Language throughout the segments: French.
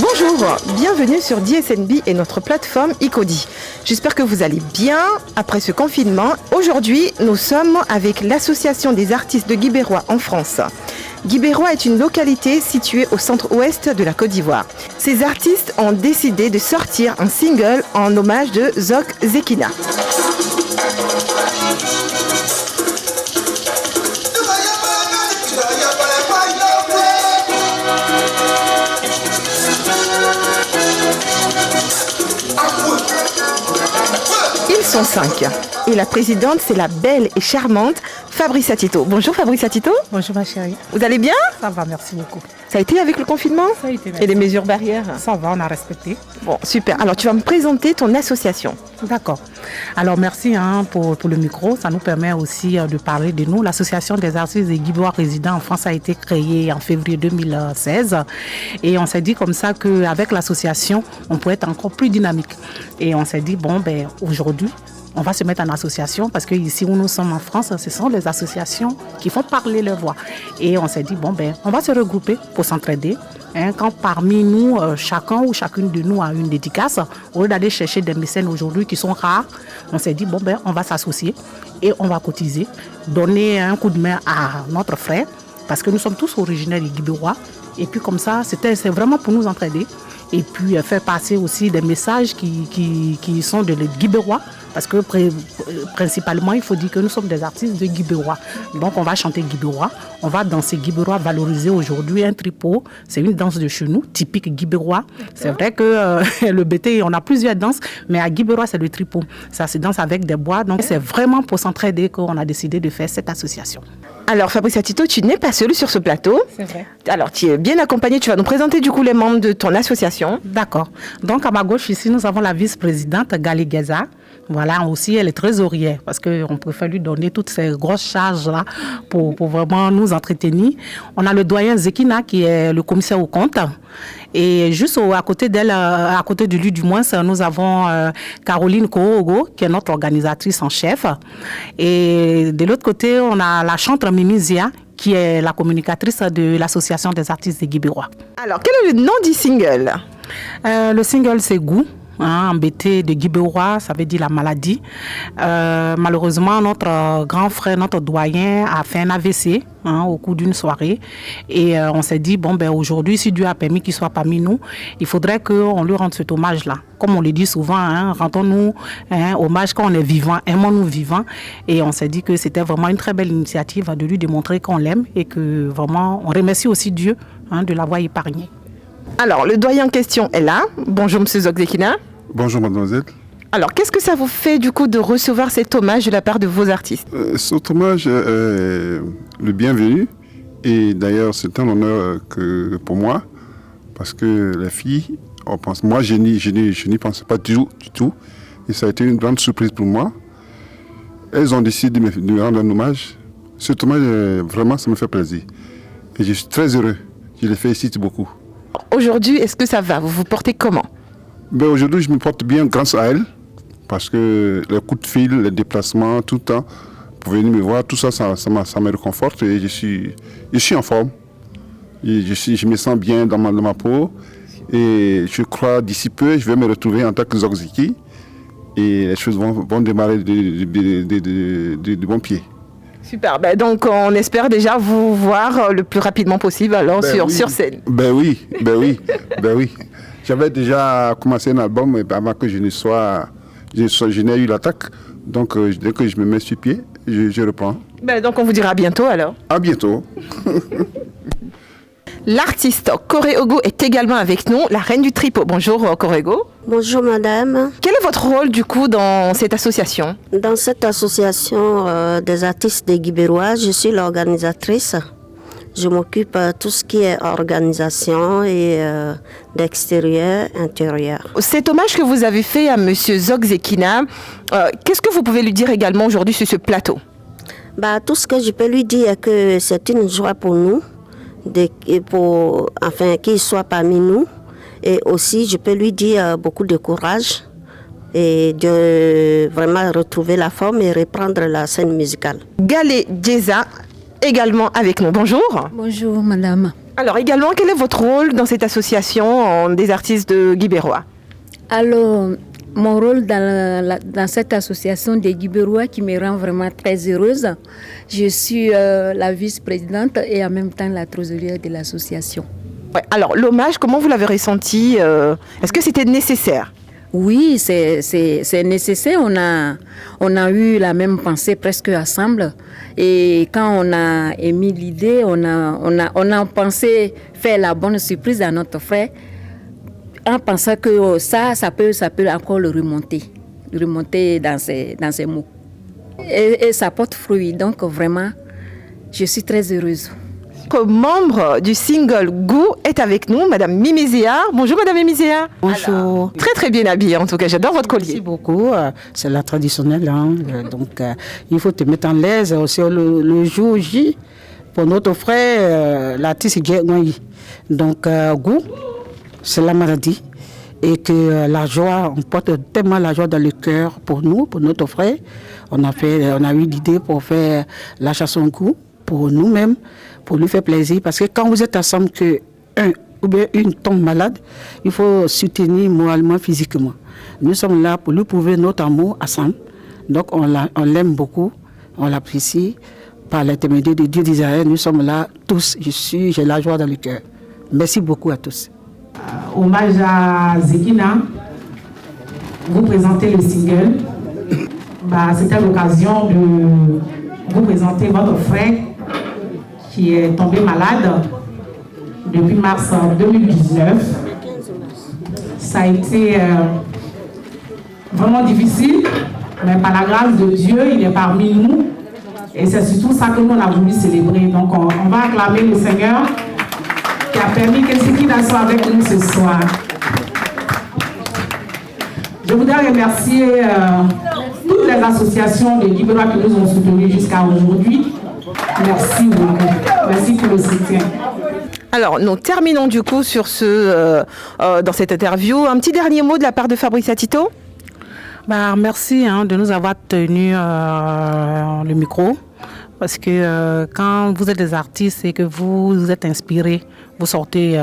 Bonjour, bienvenue sur DSNB et notre plateforme Icodi. J'espère que vous allez bien après ce confinement. Aujourd'hui, nous sommes avec l'Association des artistes de Guibérois en France. Guibérois est une localité située au centre-ouest de la Côte d'Ivoire. Ces artistes ont décidé de sortir un single en hommage de Zog Zekina. Ils sont 5 et la présidente c'est la belle et charmante Fabrice Atito. Bonjour Fabrice Atito. Bonjour ma chérie. Vous allez bien? Ça va, merci beaucoup. Ça a été avec le confinement? Ça a été, merci. Et les mesures barrières? Ça va, on a respecté. Bon, super. Alors tu vas me présenter ton association. D'accord. Alors merci pour le micro. Ça nous permet aussi de parler de nous. L'Association des artistes des Guibérois résidents en France a été créée en février 2016. Et on s'est dit comme ça qu'avec l'association, on pourrait être encore plus dynamique. Et on s'est dit, aujourd'hui, on va se mettre en association parce qu'ici où nous sommes en France, ce sont les associations qui font parler leur voix. Et on s'est dit, on va se regrouper pour s'entraider. Quand parmi nous, chacun ou chacune de nous a une dédicace, au lieu d'aller chercher des mécènes aujourd'hui qui sont rares, on s'est dit, on va s'associer et on va cotiser, donner un coup de main à notre frère parce que nous sommes tous originaires des Guibérois. Et puis comme ça, c'est vraiment pour nous entraider. Et puis faire passer aussi des messages qui sont de Guibérois. Parce que principalement, il faut dire que nous sommes des artistes de Guibérois. Donc on va chanter Guibérois, on va danser Guibérois, valoriser aujourd'hui un tripot. C'est une danse de chez nous, typique Guibérois. C'est vrai que le BT, on a plusieurs danses, mais à Guibérois, c'est le tripot. Ça se danse avec des bois. Donc c'est vraiment pour s'entraider qu'on a décidé de faire cette association. Alors Fabrice Atito, tu n'es pas seul sur ce plateau. C'est vrai. Alors tu es bien accompagné, tu vas nous présenter du coup les membres de ton association. D'accord. Donc à ma gauche ici, nous avons la vice-présidente Gali Geza. Voilà, aussi elle est trésorière parce qu'on préfère lui donner toutes ces grosses charges-là pour vraiment nous entretenir. On a le doyen Zekina qui est le commissaire aux comptes. Et juste à côté d'elle, à côté de lui du moins, nous avons Caroline Koogo qui est notre organisatrice en chef. Et de l'autre côté, on a la chantre Mimizia qui est la communicatrice de l'Association des artistes des Guibérois. Alors, quel est le nom du single? Le single, c'est Goût. Embêté de Guibérois, ça veut dire la maladie. Malheureusement, notre grand frère, notre doyen, a fait un AVC au cours d'une soirée. Et on s'est dit, aujourd'hui, si Dieu a permis qu'il soit parmi nous, il faudrait qu'on lui rende cet hommage-là. Comme on le dit souvent, rendons-nous hommage quand on est vivant, aimons-nous vivants. Et on s'est dit que c'était vraiment une très belle initiative de lui démontrer qu'on l'aime et que vraiment, on remercie aussi Dieu de l'avoir épargné. Alors, le doyen en question est là. Bonjour, monsieur Zog Zekina. Bonjour, mademoiselle. Alors, qu'est-ce que ça vous fait, du coup, de recevoir cet hommage de la part de vos artistes? Cet hommage est le bienvenu. Et d'ailleurs, c'est un honneur pour moi. Parce que les filles, moi, je n'y pensais pas du tout. Et ça a été une grande surprise pour moi. Elles ont décidé de me rendre un hommage. Cet hommage, vraiment, ça me fait plaisir. Et je suis très heureux. Je les félicite beaucoup. Aujourd'hui, est-ce que ça va? Vous vous portez comment? Aujourd'hui, je me porte bien grâce à elle. Parce que les coups de fil, les déplacements, tout le temps, pour venir me voir, tout ça, ça me réconforte et je suis en forme. Et je me sens bien dans ma peau. Et je crois d'ici peu, je vais me retrouver en tant que Zog Zeki. Et les choses vont démarrer de bon pied. Super, donc on espère déjà vous voir le plus rapidement possible alors sur scène. Oui. J'avais déjà commencé un album mais avant que je n'ai eu l'attaque. Donc dès que je me mets sur pied, je reprends. Donc on vous dira à bientôt alors. À bientôt. L'artiste Koréogo est également avec nous, la reine du tripot. Bonjour Koréogo. Bonjour madame. Quel est votre rôle du coup dans cette association? Dans cette association des artistes des Guibérois, je suis l'organisatrice. Je m'occupe de tout ce qui est organisation et d'extérieur, intérieur. Cet hommage que vous avez fait à monsieur Zog Zekina, qu'est-ce que vous pouvez lui dire également aujourd'hui sur ce plateau? Tout ce que je peux lui dire est que c'est une joie pour nous. Qu'il soit parmi nous. Et aussi, je peux lui dire beaucoup de courage et de vraiment retrouver la forme et reprendre la scène musicale. Gali Geza, également avec nous. Bonjour. Bonjour, madame. Alors également, quel est votre rôle dans cette association des artistes de Guibérois? Alors, mon rôle dans cette association des Guibérois qui me rend vraiment très heureuse, je suis la vice-présidente et en même temps la trésorière de l'association. Ouais, alors l'hommage, comment vous l'avez ressenti? Est-ce que c'était nécessaire? Oui, c'est nécessaire. On a eu la même pensée presque ensemble. Et quand on a émis l'idée, on a pensé faire la bonne surprise à notre frère en pensant que ça peut encore le remonter dans ses mots. Et ça porte fruit. Donc vraiment, je suis très heureuse. Membre du single Goût est avec nous, Madame Mimizéa. Bonjour Madame Mimizéa. Bonjour. Alors, très très bien habillée en tout cas, j'adore votre collier. Merci beaucoup, c'est la traditionnelle. Hein. Donc il faut te mettre en l'aise aussi le jour J pour notre frère, l'artiste Guégoui. Donc Goût, c'est la maladie. Et que la joie, on porte tellement la joie dans le cœur pour nous, pour notre frère. On a eu l'idée pour faire la chanson Goût pour nous-mêmes, pour lui faire plaisir. Parce que quand vous êtes ensemble, que un ou bien une tombe malade, il faut soutenir moralement, physiquement. Nous sommes là pour lui prouver notre amour ensemble. Donc on l'aime beaucoup, on l'apprécie. Par l'intermédiaire de Dieu d'Israël, nous sommes là tous. J'ai la joie dans le cœur. Merci beaucoup à tous. Hommage à Zekina, vous présentez le single. C'était l'occasion de vous présenter votre frère qui est tombé malade depuis mars 2019. Ça a été vraiment difficile, mais par la grâce de Dieu, il est parmi nous. Et c'est surtout ça que nous on a voulu célébrer. Donc on va acclamer le Seigneur qui a permis que Zekina soit avec nous ce soir. Je voudrais remercier toutes les associations de Guibérois qui nous ont soutenus jusqu'à aujourd'hui. Merci beaucoup. Merci pour le soutien. Alors, nous terminons du coup sur dans cette interview. Un petit dernier mot de la part de Fabrice Atito. Merci de nous avoir tenu le micro. Parce que quand vous êtes des artistes et que vous êtes inspirés, vous sortez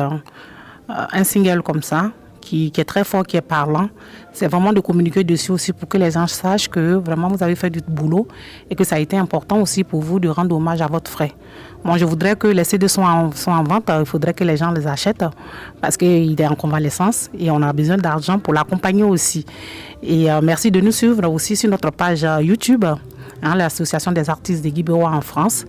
un single comme ça, qui est très fort, qui est parlant. C'est vraiment de communiquer dessus aussi pour que les gens sachent que vraiment vous avez fait du boulot et que ça a été important aussi pour vous de rendre hommage à votre frère. Moi, je voudrais que les CD sont en vente, il faudrait que les gens les achètent parce qu'il est en convalescence et on a besoin d'argent pour l'accompagner aussi. Et merci de nous suivre aussi sur notre page YouTube. L'association des artistes de Guibérois en France.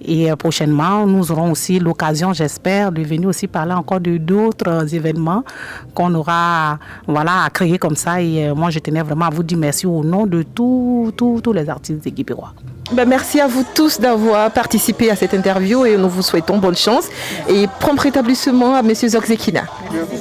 Et prochainement, nous aurons aussi l'occasion, j'espère, de venir aussi parler encore de d'autres événements qu'on aura à créer comme ça. Et moi, je tenais vraiment à vous dire merci au nom de tous les artistes de Guibérois. Merci à vous tous d'avoir participé à cette interview et nous vous souhaitons bonne chance et prompt rétablissement à M. Zekina. Merci.